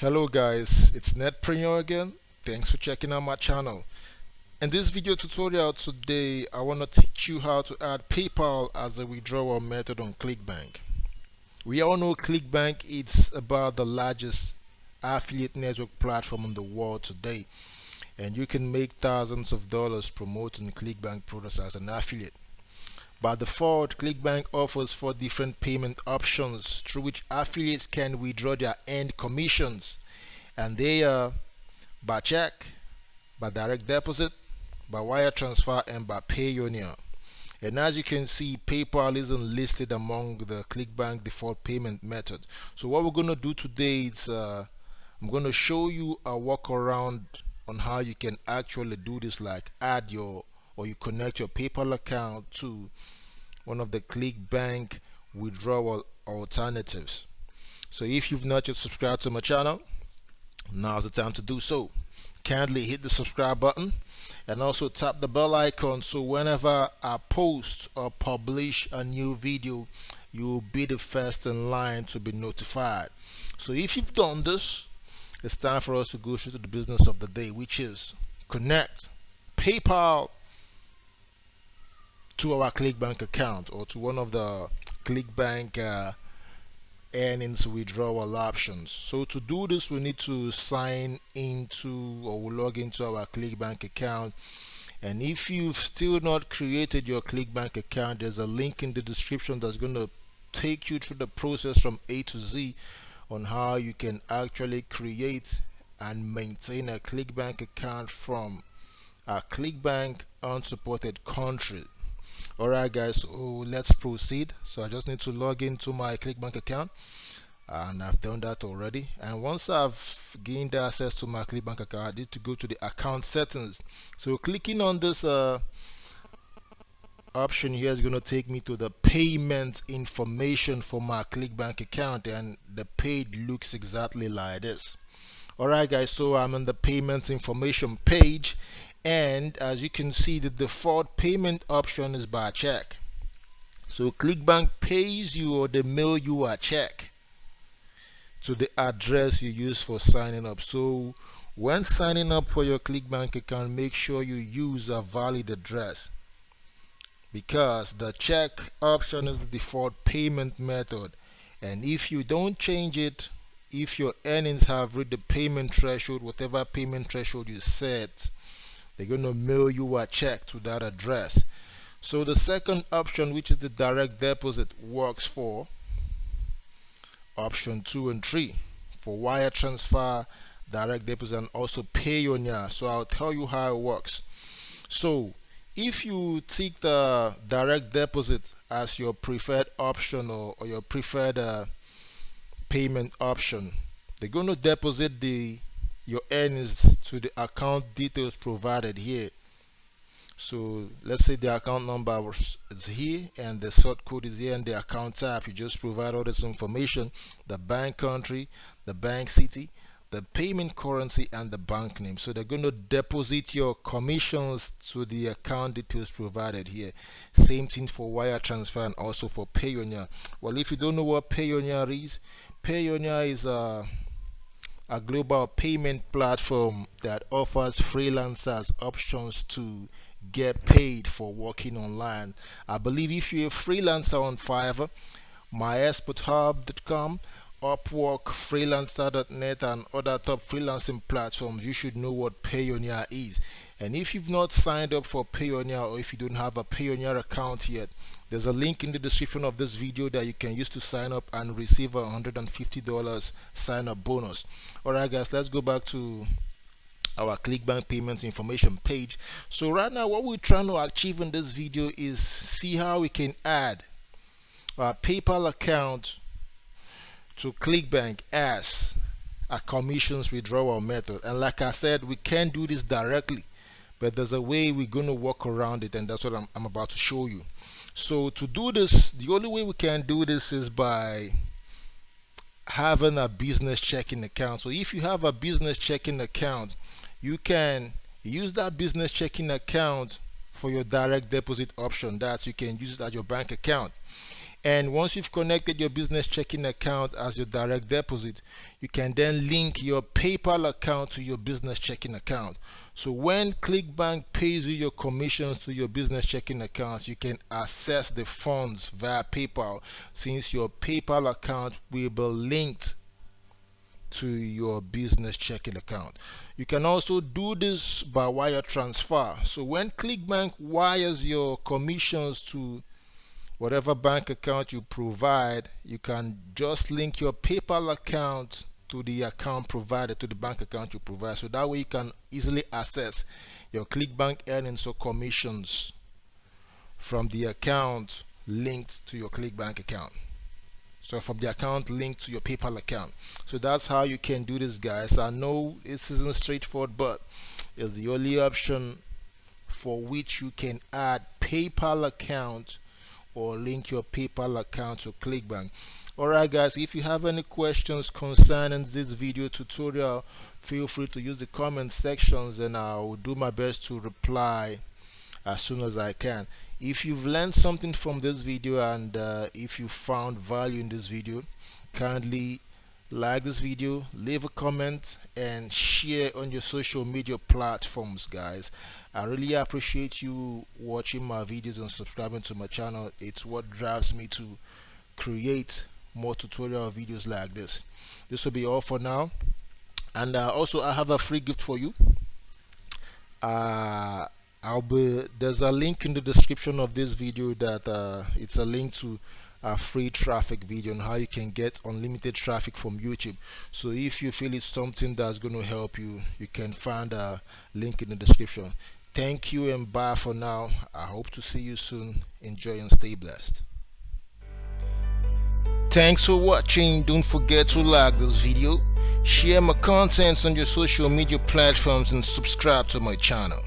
Hello guys, it's Netpreneur again. Thanks for checking out my channel. In this video tutorial today, I want to teach you how to add PayPal as a withdrawal method on ClickBank. We all know ClickBank is about the largest affiliate network platform in the world today, and you can make thousands of dollars promoting ClickBank products as an affiliate. By default, ClickBank offers 4 different payment options through which affiliates can withdraw their earned commissions, and they are by check, by direct deposit, by wire transfer, and by Payoneer. And as you can see, PayPal isn't listed among the ClickBank default payment method. So what we're going to do today is I'm going to show you a workaround on how you can actually do this, like add your or you connect your PayPal account to one of the ClickBank withdrawal alternatives. So if you've not yet subscribed to my channel, now's the time to do so. Kindly hit the subscribe button and also tap the bell icon so whenever I post or publish a new video, you'll be the first in line to be notified. So if you've done this, it's time for us to go straight to the business of the day, which is connect PayPal to our ClickBank account or to one of the ClickBank earnings withdrawal options. So to do this, we need to sign into or log into our ClickBank account. And if you've still not created your ClickBank account, there's a link in the description that's going to take you through the process from A to Z on how you can actually create and maintain a ClickBank account from a ClickBank unsupported country. Alright guys, so let's proceed. So I just need to log into my ClickBank account, and I've done that already. And once I've gained access to my ClickBank account, I need to go to the account settings. So clicking on this option here is going to take me to the payment information for my ClickBank account, and the page looks exactly like this. Alright guys, so I'm on the payment information page, and as you can see, the default payment option is by check. So ClickBank pays you or they mail you a check to the address you use for signing up. So when signing up for your ClickBank account, make sure you use a valid address, because the check option is the default payment method, and if you don't change it, if your earnings have reached the payment threshold, whatever payment threshold you set, they're going to mail you a check to that address. So the second option, which is the direct deposit, works for option 2 and 3 for wire transfer, direct deposit, and also Payoneer. So I'll tell you how it works. So if you take the direct deposit as your preferred option or your preferred payment option, they're going to deposit your earnings to the account details provided here. So let's say the account number is here and the sort code is here, and the account type, you just provide all this information: the bank country, the bank city, the payment currency, and the bank name. So they're going to deposit your commissions to the account details provided here. Same thing for wire transfer and also for Payoneer. Well, if you don't know what Payoneer is a global payment platform that offers freelancers options to get paid for working online. I believe if you're a freelancer on Fiverr, myexperthub.com, Upwork, freelancer.net, and other top freelancing platforms, you should know what Payoneer is. And if you've not signed up for Payoneer, or if you don't have a Payoneer account yet, there's a link in the description of this video that you can use to sign up and receive a $150 sign up bonus. Alright guys, let's go back to our ClickBank payment information page. So right now, what we're trying to achieve in this video is see how we can add our PayPal account to ClickBank as a commissions withdrawal method. And like I said, we can do this directly, but there's a way we're going to work around it, and that's what I'm about to show you. So to do this, the only way we can do this is by having a business checking account. So if you have a business checking account, you can use that business checking account for your direct deposit option. That you can use it as your bank account. And once you've connected your business checking account as your direct deposit, you can then link your PayPal account to your business checking account. So when ClickBank pays you your commissions to your business checking accounts, you can access the funds via PayPal, since your PayPal account will be linked to your business checking account. You can also do this by wire transfer. So when ClickBank wires your commissions to whatever bank account you provide, you can just link your PayPal account to the account provided, to the bank account you provide. So that way you can easily access your ClickBank earnings or commissions from the account linked to your ClickBank account. So from the account linked to your PayPal account. So that's how you can do this, guys. I know this isn't straightforward, but it's the only option for which you can add PayPal account or link your PayPal account to ClickBank. Alright guys, if you have any questions concerning this video tutorial, feel free to use the comment sections and I'll do my best to reply as soon as I can. If you've learned something from this video and if you found value in this video, kindly like this video, leave a comment and share on your social media platforms, guys. I really appreciate you watching my videos and subscribing to my channel. It's what drives me to create more tutorial videos like this. This will be all for now, and also I have a free gift for you. There's a link in the description of this video that it's a link to a free traffic video on how you can get unlimited traffic from YouTube. So if you feel it's something that's going to help you, you can find a link in the description. Thank you and bye for now. I hope to see you soon. Enjoy and stay blessed. Thanks for watching. Don't forget to like this video, share my contents on your social media platforms and subscribe to my channel.